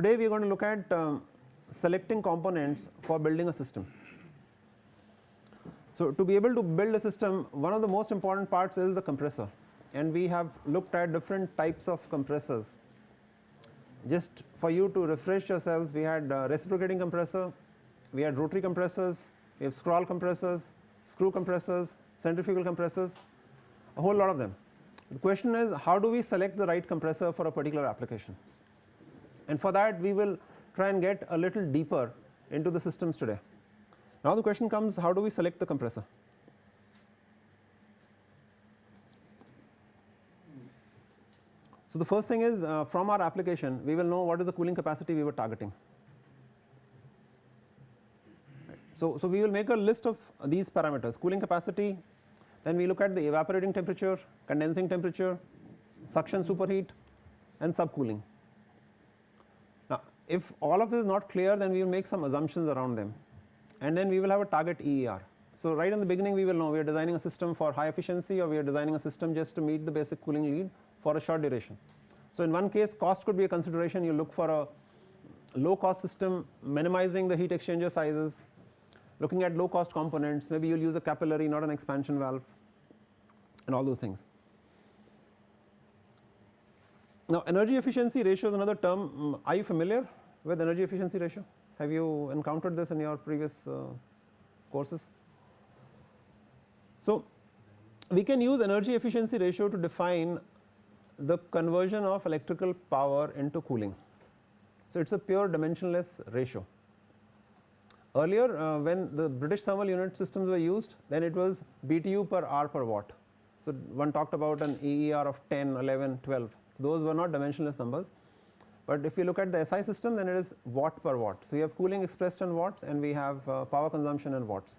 Today we are going to look at selecting components for building a system. So to be able to build a system, one of the most important parts is the compressor, and we have looked at different types of compressors. Just for you to refresh yourselves, we had reciprocating compressor, we had rotary compressors, we have scroll compressors, screw compressors, centrifugal compressors, a whole lot of them. The question is, how do we select the right compressor for a particular application? And for that we will try and get a little deeper into the systems today. Now the question comes, how do we select the compressor? So the first thing is, from our application we will know what is the cooling capacity we were targeting. So we will make a list of these parameters: cooling capacity, then we look at the evaporating temperature, condensing temperature, suction superheat, and subcooling. Now if all of this is not clear, then we will make some assumptions around them, and then we will have a target EER. So right in the beginning we will know we are designing a system for high efficiency, or we are designing a system just to meet the basic cooling need for a short duration. So in one case cost could be a consideration. You look for a low cost system, minimizing the heat exchanger sizes, looking at low cost components. Maybe you will use a capillary, not an expansion valve, and all those things. Now energy efficiency ratio is another term. Are you familiar with energy efficiency ratio? Have you encountered this in your previous courses? So we can use energy efficiency ratio to define the conversion of electrical power into cooling. So it is a pure dimensionless ratio. Earlier when the British thermal unit systems were used, then it was BTU per hour per watt. So one talked about an EER of 10, 11, 12. So those were not dimensionless numbers. But if you look at the SI system, then it is watt per watt. So we have cooling expressed in watts, and we have power consumption in watts.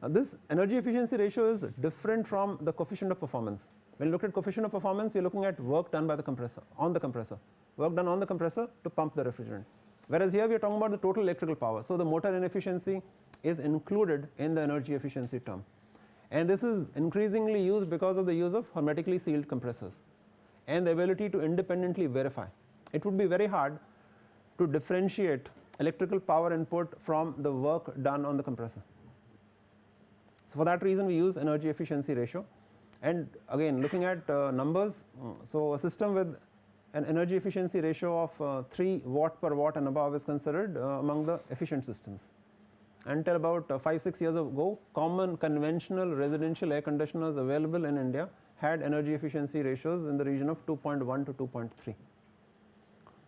Now this energy efficiency ratio is different from the coefficient of performance. When you look at coefficient of performance, we are looking at work done by the compressor, on the compressor, work done on the compressor to pump the refrigerant. Whereas here we are talking about the total electrical power. So the motor inefficiency is included in the energy efficiency term, and this is increasingly used because of the use of hermetically sealed compressors and the ability to independently verify. It would be very hard to differentiate electrical power input from the work done on the compressor. So for that reason we use energy efficiency ratio. And again, looking at numbers, so a system with an energy efficiency ratio of 3 watt per watt and above is considered among the efficient systems. Until about 5-6 years ago, common conventional residential air conditioners available in India had energy efficiency ratios in the region of 2.1 to 2.3.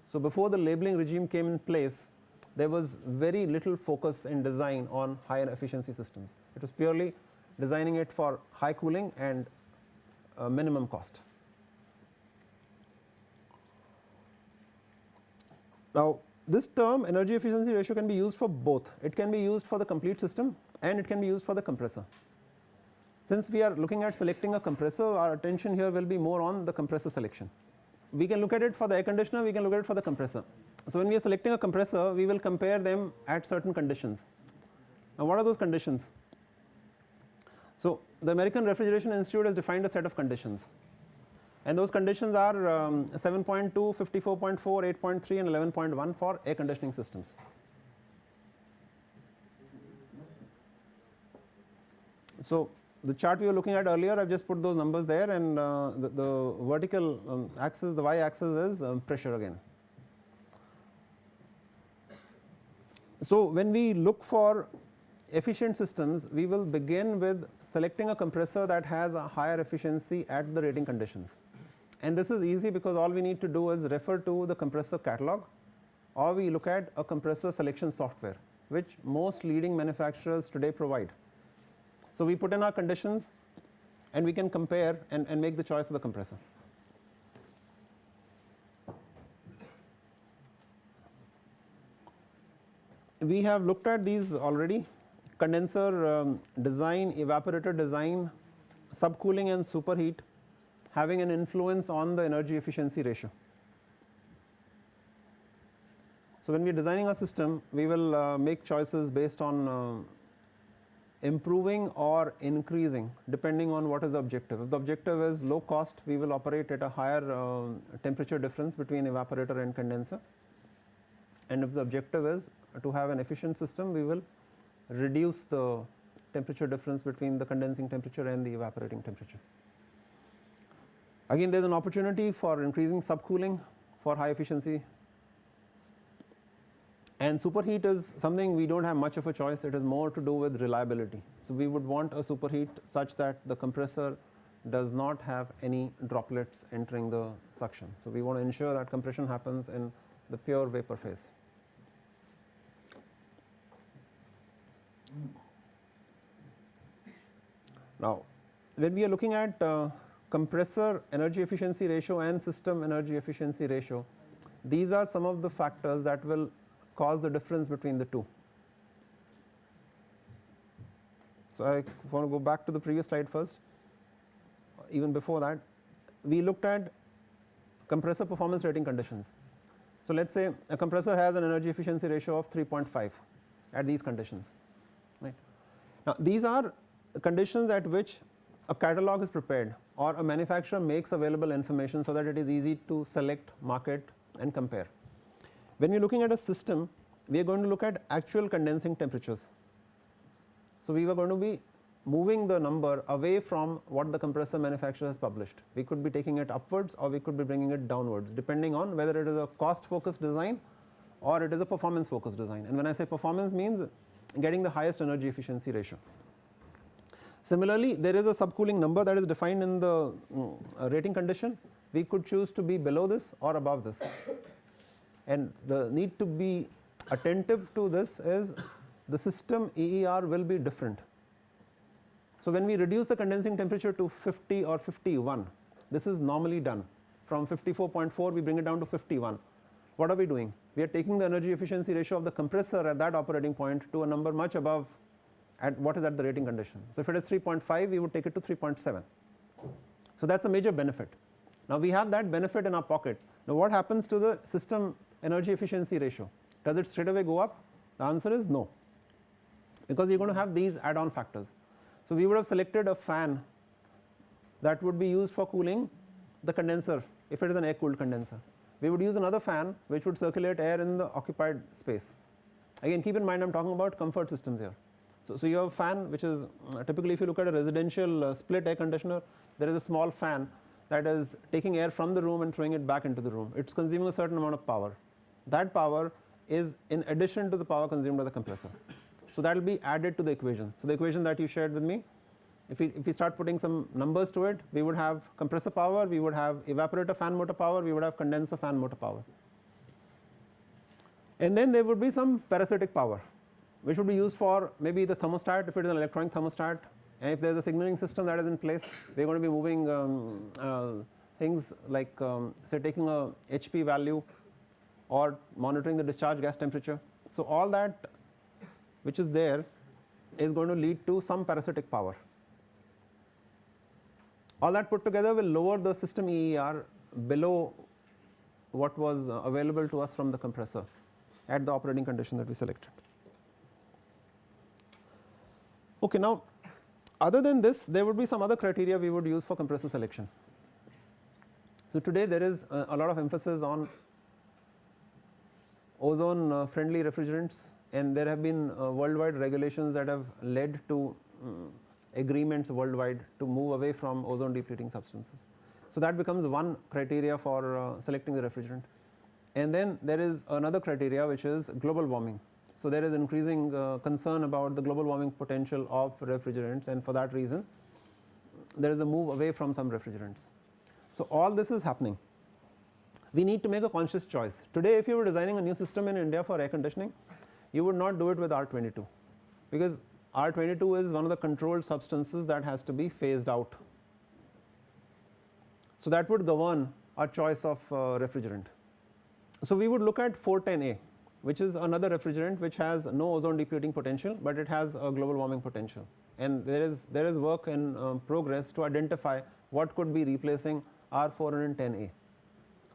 So before the labeling regime came in place, there was very little focus in design on higher efficiency systems. It was purely designing it for high cooling and minimum cost. Now this term energy efficiency ratio can be used for both. It can be used for the complete system, and it can be used for the compressor. Since we are looking at selecting a compressor, our attention here will be more on the compressor selection. We can look at it for the air conditioner, we can look at it for the compressor. So when we are selecting a compressor, we will compare them at certain conditions. Now what are those conditions? So the American Refrigeration Institute has defined a set of conditions, and those conditions are 7.2, 54.4, 8.3 and 11.1 for air conditioning systems. So the chart we were looking at earlier, I have just put those numbers there, and the vertical axis, the y-axis is pressure again. So when we look for efficient systems, we will begin with selecting a compressor that has a higher efficiency at the rating conditions. And this is easy because all we need to do is refer to the compressor catalog, or we look at a compressor selection software, which most leading manufacturers today provide. So we put in our conditions, and we can compare and make the choice of the compressor. We have looked at these already: condenser design, evaporator design, subcooling and superheat having an influence on the energy efficiency ratio. So when we are designing a system, we will make choices based on improving or increasing depending on what is the objective. If the objective is low cost, we will operate at a higher temperature difference between evaporator and condenser. and if the objective is to have an efficient system, we will reduce the temperature difference between the condensing temperature and the evaporating temperature. Again, there is an opportunity for increasing subcooling for high efficiency, and superheat is something we do not have much of a choice. It is more to do with reliability. So, we would want a superheat such that the compressor does not have any droplets entering the suction. So, we want to ensure that compression happens in the pure vapor phase. Now, when we are looking at compressor energy efficiency ratio and system energy efficiency ratio, these are some of the factors that will cause the difference between the two. So, I want to go back to the previous slide first. Even before that, we looked at compressor performance rating conditions. So, let us say a compressor has an energy efficiency ratio of 3.5 at these conditions, right. Now, these are conditions at which a catalog is prepared or a manufacturer makes available information so that it is easy to select, market and compare. When we are looking at a system, we are going to look at actual condensing temperatures. So, we were going to be moving the number away from what the compressor manufacturer has published. We could be taking it upwards or we could be bringing it downwards, depending on whether it is a cost focused design or it is a performance focused design. And when I say performance, means getting the highest energy efficiency ratio. Similarly, there is a subcooling number that is defined in the rating condition. We could choose to be below this or above this, and the need to be attentive to this is the system EER will be different. So, when we reduce the condensing temperature to 50 or 51, this is normally done. From 54.4 we bring it down to 51. What are we doing? We are taking the energy efficiency ratio of the compressor at that operating point to a number much above at what is at the rating condition. So, if it is 3.5, we would take it to 3.7. So, that is a major benefit. Now, we have that benefit in our pocket. Now, what happens to the system energy efficiency ratio? Does it straight away go up? The answer is no, because you are going to have these add on factors. So, we would have selected a fan that would be used for cooling the condenser if it is an air cooled condenser. We would use another fan which would circulate air in the occupied space. Again, keep in mind I am talking about comfort systems here. So, you have a fan which is typically, if you look at a residential split air conditioner, there is a small fan that is taking air from the room and throwing it back into the room. It is consuming a certain amount of power. That power is in addition to the power consumed by the compressor. So, that will be added to the equation. So, the equation that you shared with me, if we start putting some numbers to it, we would have compressor power, we would have evaporator fan motor power, we would have condenser fan motor power. And then there would be some parasitic power, which would be used for maybe the thermostat if it is an electronic thermostat, and if there is a signaling system that is in place, we are going to be moving things like say taking a HP value or monitoring the discharge gas temperature. So, all that which is there is going to lead to some parasitic power. All that put together will lower the system EER below what was available to us from the compressor at the operating condition that we selected. Okay, now, other than this, there would be some other criteria we would use for compressor selection. So, today there is a lot of emphasis on ozone friendly refrigerants, and there have been worldwide regulations that have led to agreements worldwide to move away from ozone depleting substances. So, that becomes one criteria for selecting the refrigerant. And then there is another criteria which is global warming. So, there is increasing concern about the global warming potential of refrigerants, and for that reason there is a move away from some refrigerants. So, all this is happening. We need to make a conscious choice. Today, if you were designing a new system in India for air conditioning, you would not do it with R22, because R22 is one of the controlled substances that has to be phased out. So, that would govern our choice of refrigerant. So, we would look at 410A, which is another refrigerant which has no ozone depleting potential, but it has a global warming potential, and there is work in progress to identify what could be replacing R410A.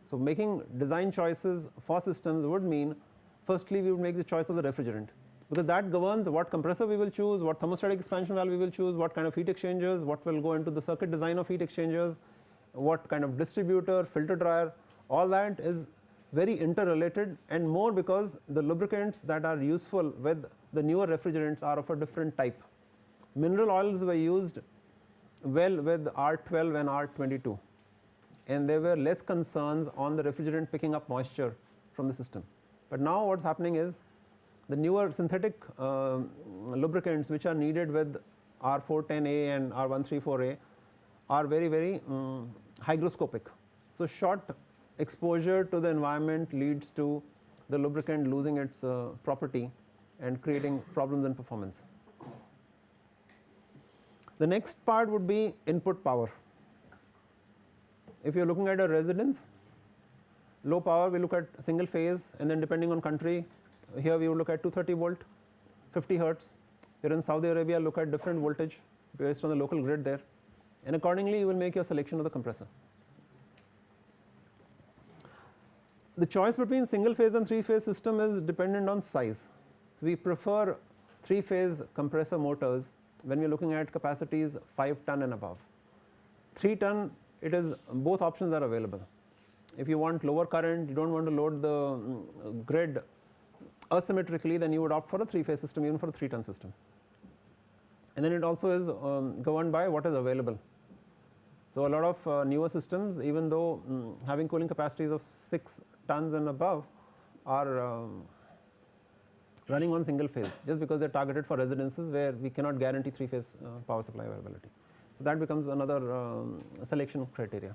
So, making design choices for systems would mean, firstly we would make the choice of the refrigerant, because that governs what compressor we will choose, what thermostatic expansion valve we will choose, what kind of heat exchangers, what will go into the circuit design of heat exchangers, what kind of distributor, filter dryer, all that is very interrelated, and more because the lubricants that are useful with the newer refrigerants are of a different type. Mineral oils were used well with R12 and R22, and there were less concerns on the refrigerant picking up moisture from the system. But now what's happening is the newer synthetic lubricants which are needed with R410A and R134A are very hygroscopic. So short exposure to the environment leads to the lubricant losing its property and creating problems in performance. The next part would be input power. If you are looking at a residence, low power, we look at single phase, and then depending on country, here we would look at 230 volt, 50 hertz. Here in Saudi Arabia, look at different voltage based on the local grid there, and accordingly you will make your selection of the compressor. The choice between single phase and 3-phase system is dependent on size. So we prefer 3-phase compressor motors when we are looking at capacities 5 ton and above. 3 ton, it is both options are available. If you want lower current, you don't want to load the grid asymmetrically, then you would opt for a 3-phase system, even for a 3 ton system. And then it also is governed by what is available. So a lot of newer systems, even though having cooling capacities of 6 tons and above, are running on single phase, just because they are targeted for residences where we cannot guarantee 3-phase power supply availability. So that becomes another selection criteria.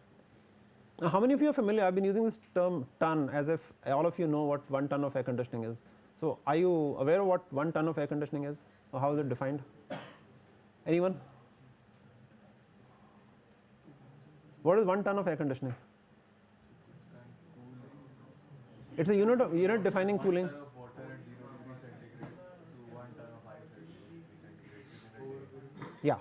Now, how many of you are familiar? I have been using this term ton as if all of you know what 1 ton of air conditioning is. So are you aware of what 1 ton of air conditioning is, or how is it defined? Anyone? What is 1 ton of air conditioning? It's a unit defining cooling. Yeah,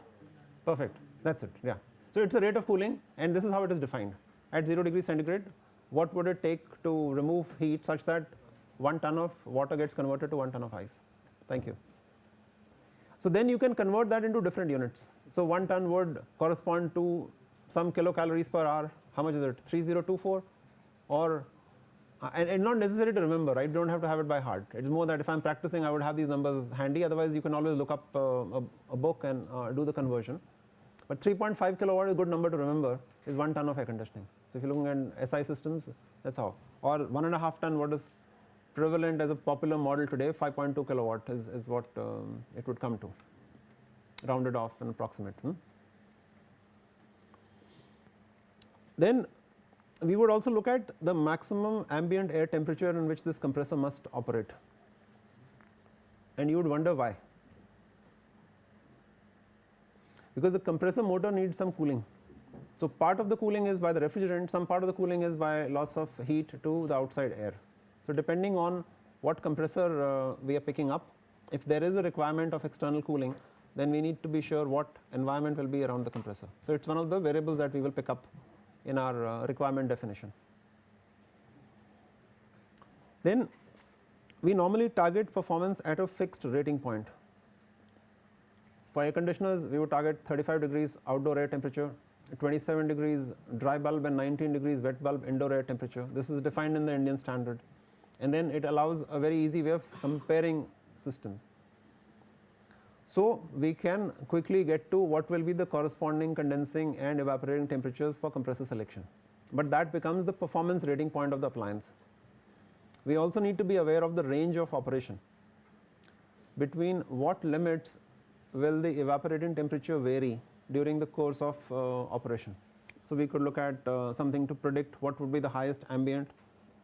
perfect. That's it. Yeah. So it's a rate of cooling, and this is how it is defined. At 0 degrees centigrade, what would it take to remove heat such that 1 ton of water gets converted to 1 ton of ice? Thank you. So then you can convert that into different units. So 1 ton would correspond to some kilocalories per hour. How much is it? 3024, or and not necessary to remember, right? You don't have to have it by heart. It's more that if I'm practicing, I would have these numbers handy. Otherwise, you can always look up a book and do the conversion. But 3.5 kilowatt is a good number to remember, is 1 ton of air conditioning. So if you're looking at SI systems, that's how. Or 1.5 ton, what is prevalent as a popular model today, 5.2 kilowatt is what it would come to, rounded off and approximate. Then we would also look at the maximum ambient air temperature in which this compressor must operate, and you would wonder why. Because the compressor motor needs some cooling. So part of the cooling is by the refrigerant, some part of the cooling is by loss of heat to the outside air. So depending on what compressor we are picking up, if there is a requirement of external cooling, then we need to be sure what environment will be around the compressor. So it's one of the variables that we will pick up in our requirement definition. Then we normally target performance at a fixed rating point. For air conditioners, we would target 35 degrees outdoor air temperature, 27 degrees dry bulb and 19 degrees wet bulb indoor air temperature. This is defined in the Indian standard, and then it allows a very easy way of comparing systems. So we can quickly get to what will be the corresponding condensing and evaporating temperatures for compressor selection, but that becomes the performance rating point of the appliance. We also need to be aware of the range of operation. Between what limits will the evaporating temperature vary during the course of operation? So we could look at something to predict what would be the highest ambient,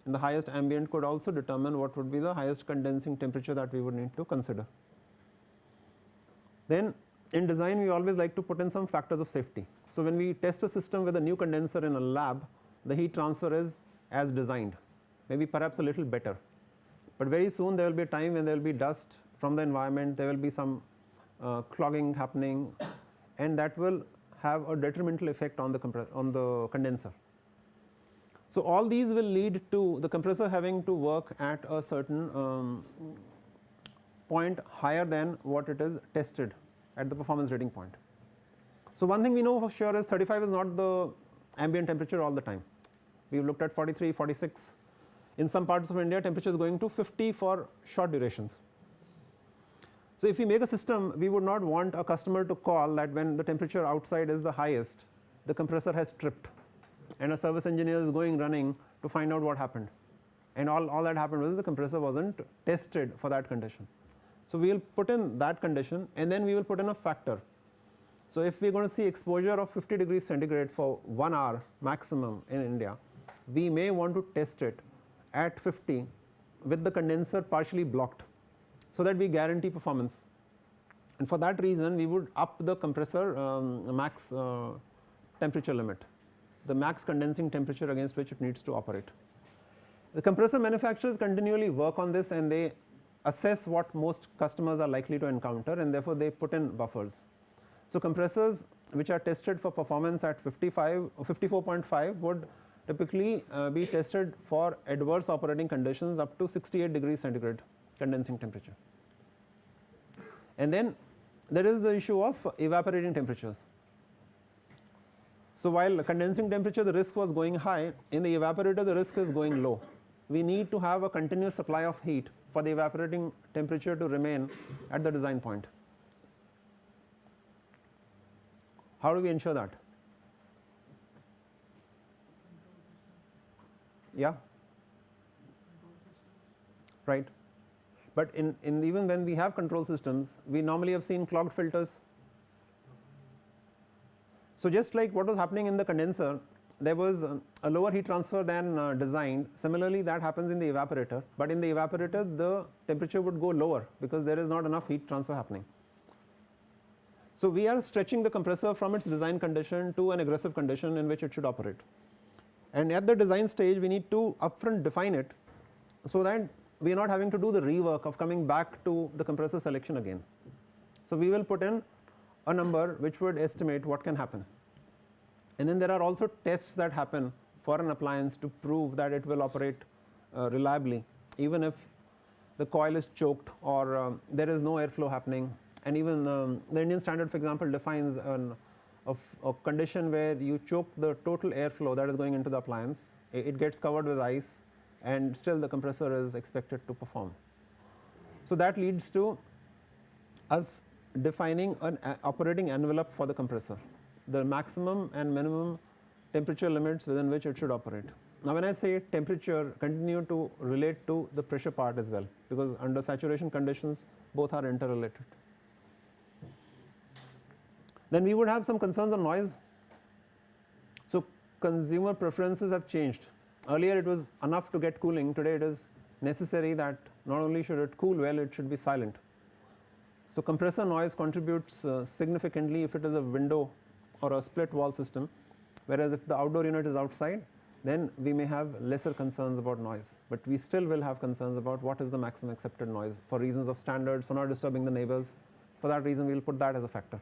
and the highest ambient could also determine what would be the highest condensing temperature that we would need to consider. Then in design, we always like to put in some factors of safety. So when we test a system with a new condenser in a lab, the heat transfer is as designed, maybe perhaps a little better, but very soon there will be a time when there will be dust from the environment, there will be some clogging happening, and that will have a detrimental effect on the condenser. So all these will lead to the compressor having to work at a certain point higher than what it is tested at the performance rating point. So one thing we know for sure is 35 is not the ambient temperature all the time. We have looked at 43, 46, In some parts of India, temperature is going to 50 for short durations. So if we make a system, we would not want a customer to call that when the temperature outside is the highest, the compressor has tripped, and a service engineer is running to find out what happened. And all that happened was the compressor wasn't tested for that condition. So we will put in that condition, and then we will put in a factor. So if we are going to see exposure of 50 degrees centigrade for 1 hour maximum in India, we may want to test it at 50 with the condenser partially blocked, so that we guarantee performance. And for that reason, we would up the compressor max temperature limit, the max condensing temperature against which it needs to operate. The compressor manufacturers continually work on this, and they assess what most customers are likely to encounter, and therefore they put in buffers. So compressors which are tested for performance at 55 or 54.5 would typically be tested for adverse operating conditions up to 68 degrees centigrade condensing temperature. And then there is the issue of evaporating temperatures. So while condensing temperature the risk was going high, in the evaporator the risk is going low. We need to have a continuous supply of heat for the evaporating temperature to remain at the design point. How do we ensure that? Yeah, right. But in even when we have control systems, we normally have seen clogged filters. So just like what was happening in the condenser, there was a lower heat transfer than designed. Similarly, that happens in the evaporator, but in the evaporator the temperature would go lower because there is not enough heat transfer happening. So we are stretching the compressor from its design condition to an aggressive condition in which it should operate. And at the design stage, we need to upfront define it so that we are not having to do the rework of coming back to the compressor selection again. So we will put in a number which would estimate what can happen. And then there are also tests that happen for an appliance to prove that it will operate reliably, even if the coil is choked or there is no airflow happening. And even the Indian standard, for example, defines a condition where you choke the total airflow that is going into the appliance, it gets covered with ice, and still the compressor is expected to perform. So that leads to us defining an operating envelope for the compressor, the maximum and minimum temperature limits within which it should operate. Now when I say temperature, continue to relate to the pressure part as well, because under saturation conditions both are interrelated. Then we would have some concerns on noise. So consumer preferences have changed. Earlier it was enough to get cooling, today it is necessary that not only should it cool well, it should be silent. So compressor noise contributes significantly if it is a window or a split wall system, whereas if the outdoor unit is outside, then we may have lesser concerns about noise, but we still will have concerns about what is the maximum accepted noise for reasons of standards, for not disturbing the neighbors. For that reason, we will put that as a factor.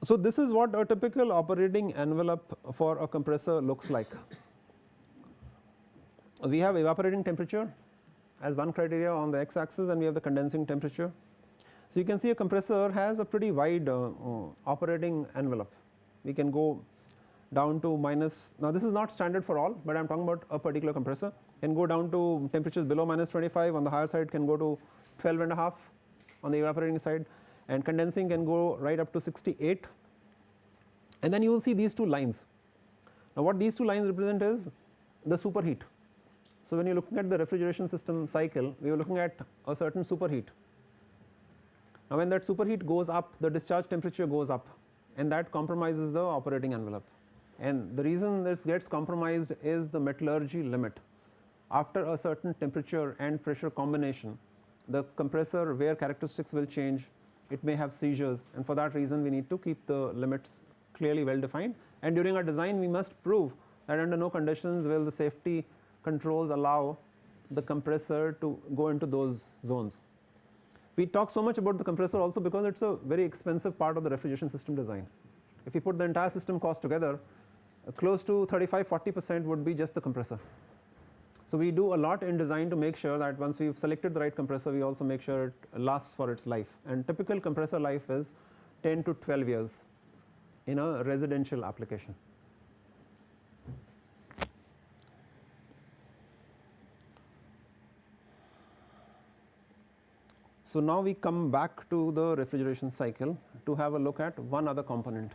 So this is what a typical operating envelope for a compressor looks like. We have evaporating temperature as one criteria on the x-axis, and we have the condensing temperature. So you can see a compressor has a pretty wide operating envelope. We can go down to minus, now this is not standard for all, but I am talking about a particular compressor, can go down to temperatures below minus 25, on the higher side can go to 12.5 on the evaporating side, and condensing can go right up to 68. And then you will see these two lines. Now what these two lines represent is the superheat. So when you are looking at the refrigeration system cycle, we are looking at a certain superheat. Now when that superheat goes up, the discharge temperature goes up, and that compromises the operating envelope. And the reason this gets compromised is the metallurgy limit. After a certain temperature and pressure combination, the compressor wear characteristics will change, it may have seizures, and for that reason we need to keep the limits clearly well defined. And during our design we must prove that under no conditions will the safety controls allow the compressor to go into those zones. We talk so much about the compressor also because it is a very expensive part of the refrigeration system design. If we put the entire system cost together, close to 35-40% would be just the compressor. So we do a lot in design to make sure that once we have selected the right compressor, we also make sure it lasts for its life. And typical compressor life is 10 to 12 years in a residential application. So now we come back to the refrigeration cycle to have a look at one other component.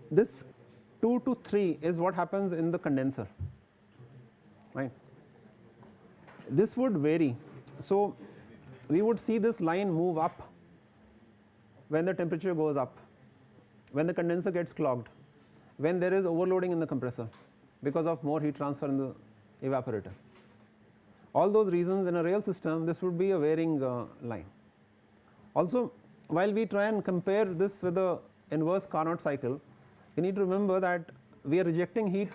This 2 to 3 is what happens in the condenser, right. This would vary. So we would see this line move up when the temperature goes up, when the condenser gets clogged, when there is overloading in the compressor because of more heat transfer in the evaporator. All those reasons, in a real system this would be a varying line. Also, while we try and compare this with the inverse Carnot cycle, you need to remember that we are rejecting heat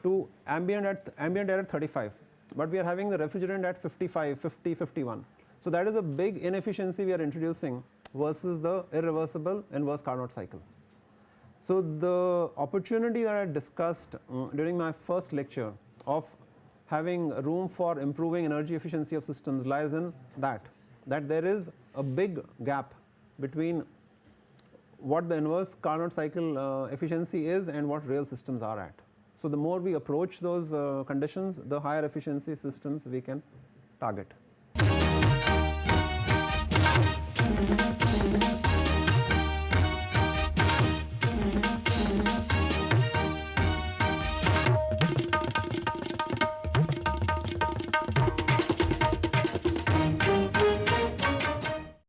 to ambient air at 35, but we are having the refrigerant at 55, 50, 51. So that is a big inefficiency we are introducing versus the irreversible inverse Carnot cycle. So the opportunity that I discussed during my first lecture of having room for improving energy efficiency of systems lies in that there is a big gap between what the inverse Carnot cycle efficiency is and what real systems are at. So the more we approach those conditions, the higher efficiency systems we can target.